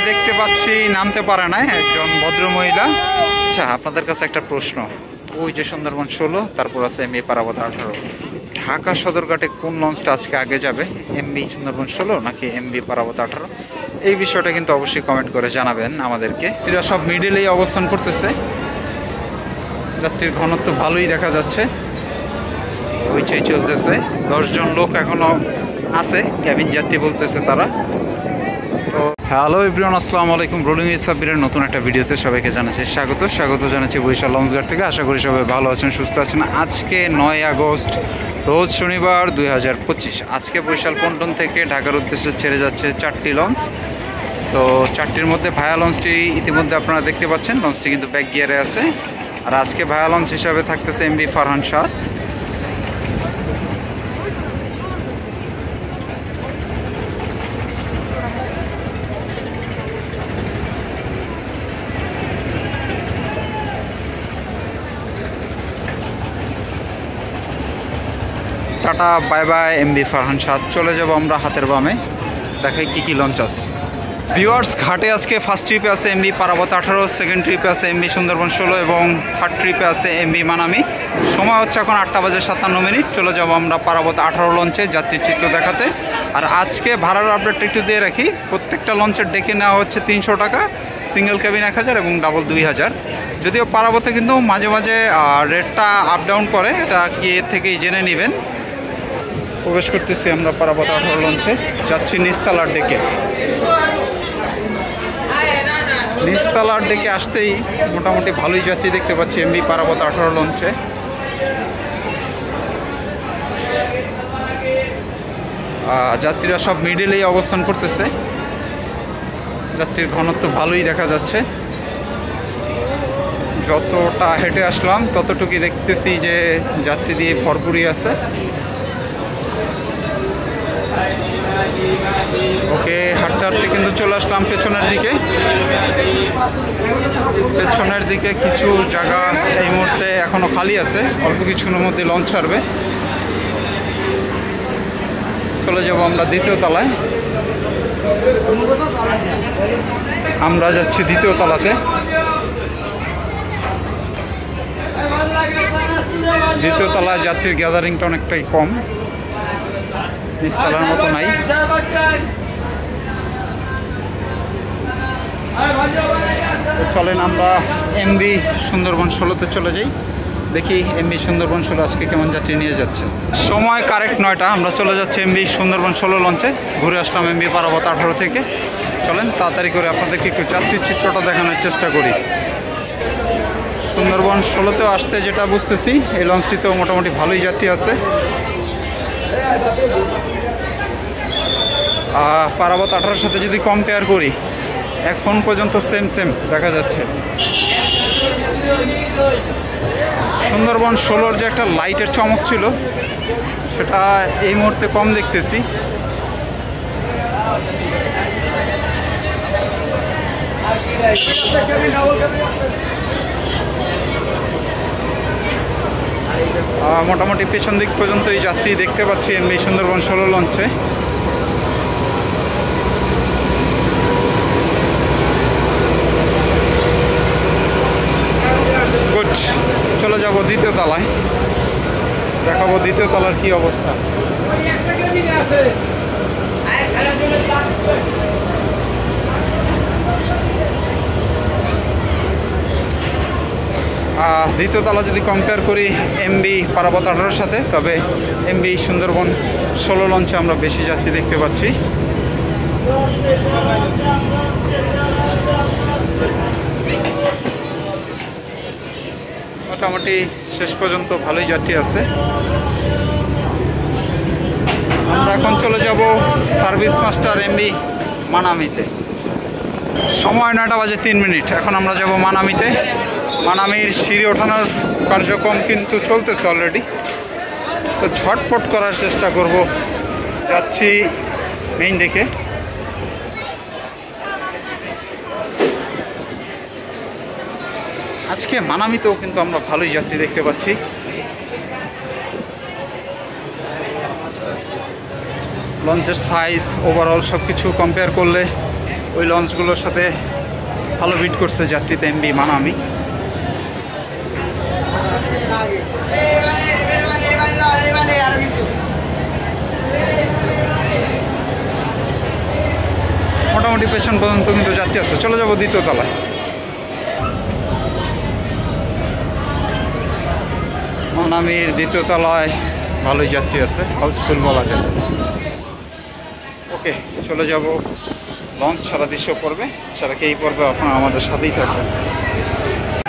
দেখতে পাচ্ছি নামতে পারে না একজন ভদ্রমহিলা। আচ্ছা, আপনাদের কাছে একটা প্রশ্ন, ওই যে সুন্দরবন 16, তারপর আছে এমবি পারাবত 18, ঢাকা সদরঘাটে কোন লঞ্চটা আজকে আগে যাবে, এমবি সুন্দরবন 16 নাকি এমবি পারাবত 18? এই বিষয়টা কিন্তু অবশ্যই কমেন্ট করে জানাবেন আমাদেরকে। এরা সব মিডিলেই অবস্থান করতেছে, যাত্রীর ঘনত্ব ভালোই দেখা যাচ্ছে, হইচই চলতেছে। 10 জন লোক এখনো আছে, ক্যাবিন যাত্রী বলতেছে তারা। তো হ্যালো এভরিওয়ান, আসসালামু আলাইকুম। রোলিং উইথ সাব্বিরের নতুন একটা ভিডিওতে সবাইকে জানাচ্ছি স্বাগত জানাচ্ছি বরিশাল লঞ্চঘাট থেকে। আশা করি সবাই ভালো আছেন, সুস্থ আছেন। আজকে 9 আগস্ট, রোজ শনিবার 2025। আজকে বরিশাল পন্টন থেকে ঢাকার উদ্দেশ্যে ছেড়ে যাচ্ছে 4টি লঞ্চ। তো 4টির মধ্যে ভায়া লঞ্চটি ইতিমধ্যে আপনারা দেখতে পাচ্ছেন, লঞ্চটি কিন্তু ব্যাক গিয়ারে আছে। আর আজকে ভায়া লঞ্চ হিসাবে থাকতেছে MB Farhan Saad. Tata bye bye MB Farhan Saad. চলে যাব আমরা হাতের বামে, দেখাই কি লঞ্চ আছে। ভিউয়ার্স, ঘাটে আজকে ফার্স্ট ট্রিপে আছে এমবি পারাবত 18, সেকেন্ড ট্রিপে আছে এমবি সুন্দরবন 16 এবং থার্ড ট্রিপে আছে এমবি মানামি। সময় হচ্ছে এখন 8:57। চলে যাব আমরা পারাবত 18 লঞ্চে যাত্রীর চিত্র দেখাতে। আর আজকে ভাড়ার আপডেটটা একটু দিয়ে রাখি, প্রত্যেকটা লঞ্চের ডেকে নেওয়া হচ্ছে 300 টাকা, সিঙ্গেল ক্যাবিন 1000 এবং ডাবল 2000। যদিও পারাবতে কিন্তু মাঝে মাঝে রেটটা আপ ডাউন করে, এটা গিয়ে থেকেই জেনে নেবেন। প্রবেশ করতেছি আমরা পারাবত 18 লঞ্চে, যাচ্ছি নিচতলার ডেকে। নিচতলার ডেকে আসতেই মোটামুটি ভালোই যাত্রী দেখতে পাচ্ছি এমবি পারাবত 18 লঞ্চে। যাত্রীরা সব মিডিলেই অবস্থান করতেছে, যাত্রীর ঘনত্ব ভালোই দেখা যাচ্ছে। যতটা হেঁটে আসলাম ততটুকুই দেখতেছি যে যাত্রী দিয়ে ভরপুরই আছে। ওকে, হাঁটতে হাঁটতে কিন্তু চলে আসলাম পেছনের দিকে। কিছু জায়গা এই মুহূর্তে এখনো খালি আছে, অল্প কিছুক্ষণের মধ্যে লঞ্চ ছাড়বে। চলে যাব আমরা দ্বিতীয় তলায়। আমরা যাচ্ছি দ্বিতীয় তলাতে। দ্বিতীয় তলায় যাত্রীর গ্যাদারিংটা অনেকটাই কম, নিচতলার মতো নাই। চলেন আমরা এমবি সুন্দরবন 16তে চলে যাই, দেখি এমবি সুন্দরবন 16 আজকে কেমন যাত্রী নিয়ে যাচ্ছে। সময় কারেক্ট 9টা, আমরা চলে যাচ্ছি এমবি সুন্দরবন 16 লঞ্চে। ঘুরে আসলাম এমবি পারাবত 18 থেকে। চলেন তাড়াতাড়ি করে আপনাদেরকে একটু যাত্রীর চিত্রটা দেখানোর চেষ্টা করি। সুন্দরবন 16তেও আসতে যেটা বুঝতেছি, এই লঞ্চটিতেও মোটামুটি ভালোই যাত্রী আছে। পারাবত 18-র সাথে যদি কম্পেয়ার করি, এখন পর্যন্ত সেম দেখা যাচ্ছে। সুন্দরবন 16-র যে একটা লাইটের চমক ছিল, সেটা এই মুহূর্তে কম দেখতেছি। মোটামুটি পেছন দিক পর্যন্ত এই যাত্রী দেখতে পাচ্ছি এমবি সুন্দরবন 16 লঞ্চে। গুড, চলে যাব দ্বিতীয় তলায়, দেখাবো দ্বিতীয় তলার কি অবস্থা। দ্বিতীয় তলা যদি কম্পেয়ার করি এমবি পারাবত 18-র সাথে, তবে এমবি সুন্দরবন 16 লঞ্চে আমরা বেশি যাত্রী দেখতে পাচ্ছি। মোটামুটি শেষ পর্যন্ত ভালোই যাত্রী আছে। আমরা এখন চলে যাব সার্ভিস মাস্টার এমবি মানামিতে। সময় 9:03। এখন আমরা যাব মানামিতে। মানামির সিঁড়ি ওঠানোর কার্যক্রম কিন্তু চলতেছে অলরেডি, তো ঝটপট করার চেষ্টা করব। যাচ্ছি মেইন ডেকে। আজকে মানামিতেও কিন্তু আমরা ভালোই যাত্রী দেখতে পাচ্ছি। লঞ্চের সাইজ, ওভারঅল সব কিছু কম্পেয়ার করলে ওই লঞ্চগুলোর সাথে ভালো বিট করছে যাত্রীতে এমবি মানামি। মোটামুটি পেছন পর্যন্ত কিন্তু যাত্রী আছে। চলে যাবো দ্বিতীয় তলায়। মানামির দ্বিতীয় তলায় ভালোই যাত্রী আছে, হাউসফুল বলা যায়। ওকে, চলে যাব। লঞ্চ সারা দৃশ্য পড়বে, সারাকে এই পর্বে আপনারা আমাদের সাথেই থাকবেন।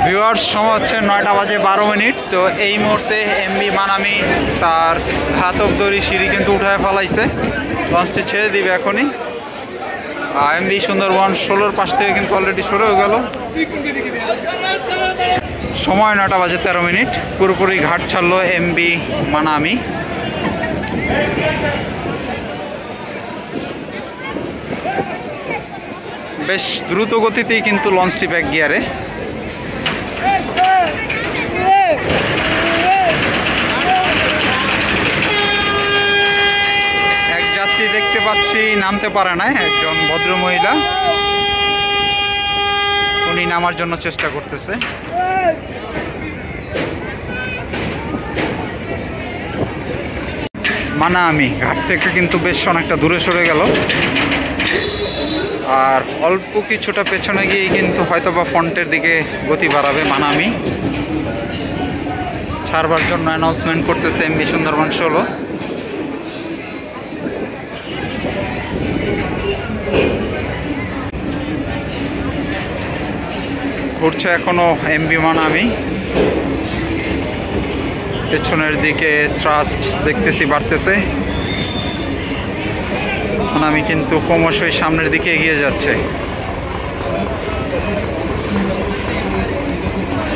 ভিউয়ার্স, সময় হচ্ছে 9:12। তো এই মুহূর্তে এমবি মানামি তার ঘাতক দড়ি সিঁড়ি কিন্তু উঠায় ফেলাইছে। লঞ্চটি ছেড়ে দিবে এখনই। এমবি সুন্দরবন 16-র পাশ থেকে কিন্তু অলরেডি শুরু হয়ে গেল। সময় 9:13। পুরোপুরি ঘাট ছাড়লো এমবি মানামি। বেশ দ্রুত গতিতেই কিন্তু লঞ্চটি ব্যাক গিয়ারে। এক যাত্রী দেখতে পাচ্ছি নামতে পারে না, একজন ভদ্র মহিলা, উনি নামার জন্য চেষ্টা করতেছে। মানামি ঘাট থেকে কিন্তু বেশ অনেকটা দূরে সরে গেল। আর অল্প কিছুটা পেছনে গিয়েই কিন্তু হয়তোবা ফ্রন্টের দিকে গতি বাড়াবে মানামি। ছাড়বার জন্য অ্যানাউন্সমেন্ট করতেছে এমবি সুন্দরবন 16। ঘুরছে এখনো এমবি মানামি। পেছনের দিকে থ্রাস্ট দেখতেছি বাড়তেছে। মানামি কিন্তু ক্রমশই সামনের দিকে এগিয়ে যাচ্ছে।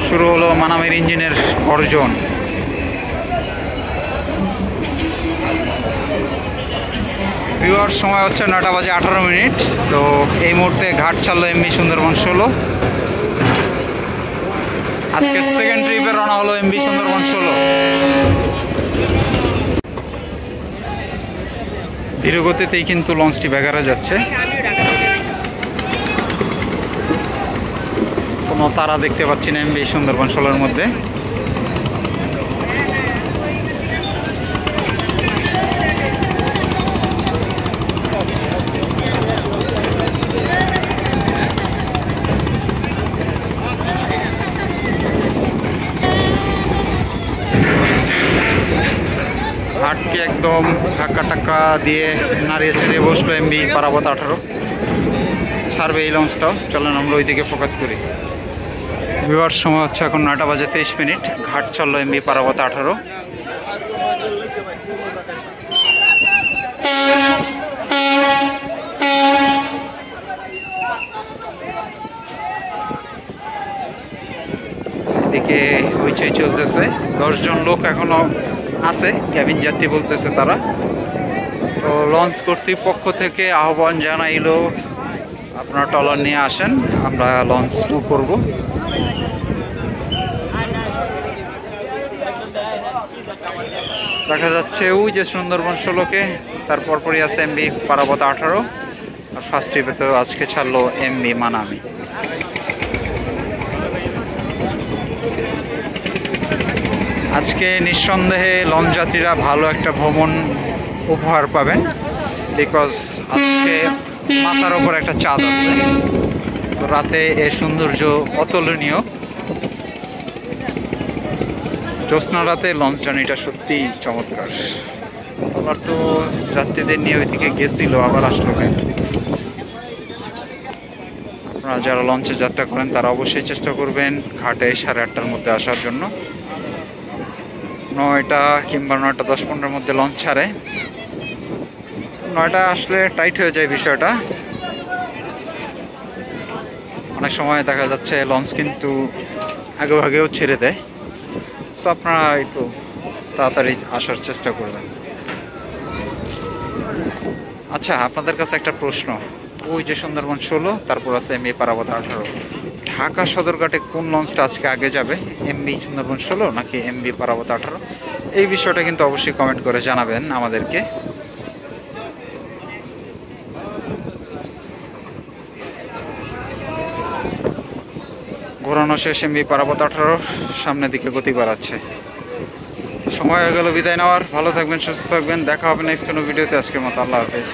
শুরু হলো মানামির ইঞ্জিনের গর্জন। ভিউয়ার্স, সময় হচ্ছে 9:18। তো এই মুহূর্তে ঘাট ছাড়লো এমবি সুন্দরবন 16। আজকে সেকেন্ড ট্রিপে রওনা হলো এমবি সুন্দরবন 16। ধীরগতিতেই কিন্তু লঞ্চটি বেগারে যাচ্ছে। কোনো তারা দেখতে পাচ্ছি না এমবি সুন্দরবন 16-র মধ্যে। ঘাটকে একদম ধাক্কা টাক্কা দিয়ে নাড়িয়ে চাড়িয়ে বসলো এমবি পারাবত 18। ছাড়বে এই লঞ্চটাও। চলেন আমরা ওই দিকে ফোকাস করি। ভিউয়ার্স, সময় হচ্ছে এখন 9:23। ঘাট চললো এমবি পারাবত 18। এদিকে হইচই চলতেছে। 10 জন লোক এখনো আছে, ক্যাবিন যাত্রী বলতেছে তারা। তো লঞ্চ কর্তৃপক্ষ থেকে আহ্বান জানাইলো আপনারা ট্রলার নিয়ে আসেন, আমরা লঞ্চ করব। দেখা যাচ্ছে ওই যে সুন্দরবন 16-কে, তারপর পরই আছে এমবি পারাবত 18। আর ফার্স্ট ট্রিপে তো আজকে ছাড়লো এমবি মানামি। আজকে নিঃসন্দেহে লঞ্চ যাত্রীরা ভালো একটা ভ্রমণ উপহার পাবেন, বিকজ আজকে মাথার ওপর একটা চাঁদ আছে। তো রাতে এর সৌন্দর্য অতুলনীয়। জ্যোৎস্না রাতে লঞ্চ জার্নিটা সত্যিই চমৎকার। আবার তো যাত্রীদের নিয়ে ওইদিকে গেছিল, আবার আসলো কেন? আপনারা যারা লঞ্চে যাত্রা করেন তারা অবশ্যই চেষ্টা করবেন ঘাটে 8:30টার মধ্যে আসার জন্য। 9টা কিংবা 9:10-15-র মধ্যে লঞ্চ ছাড়ে। 9টা আসলে টাইট হয়ে যায় বিষয়টা। অনেক সময় দেখা যাচ্ছে লঞ্চ কিন্তু আগে ভাগেও ছেড়ে দেয়। সো আপনারা একটু তাড়াতাড়ি আসার চেষ্টা করবেন। আচ্ছা, আপনাদের কাছে একটা প্রশ্ন। ওই যে সুন্দরবন 16, তারপর আছে এমবি পারাবত 18। ঢাকা সদরঘাটে কোন লঞ্চটা আজকে আগে যাবে, এমবি সুন্দরবন 16 নাকি এমবি পারাবত 18? এই বিষয়টা কিন্তু অবশ্যই কমেন্ট করে জানাবেন আমাদেরকে। ঘোরানো শেষ এমবি পারাবত 18 সামনের দিকে গতি বাড়াচ্ছে। সময় হয়ে গেল বিদায় নেওয়ার। ভালো থাকবেন, সুস্থ থাকবেন, দেখা হবে নেক্সট কোনো ভিডিওতে। আজকের মতো আল্লাহ হাফেজ।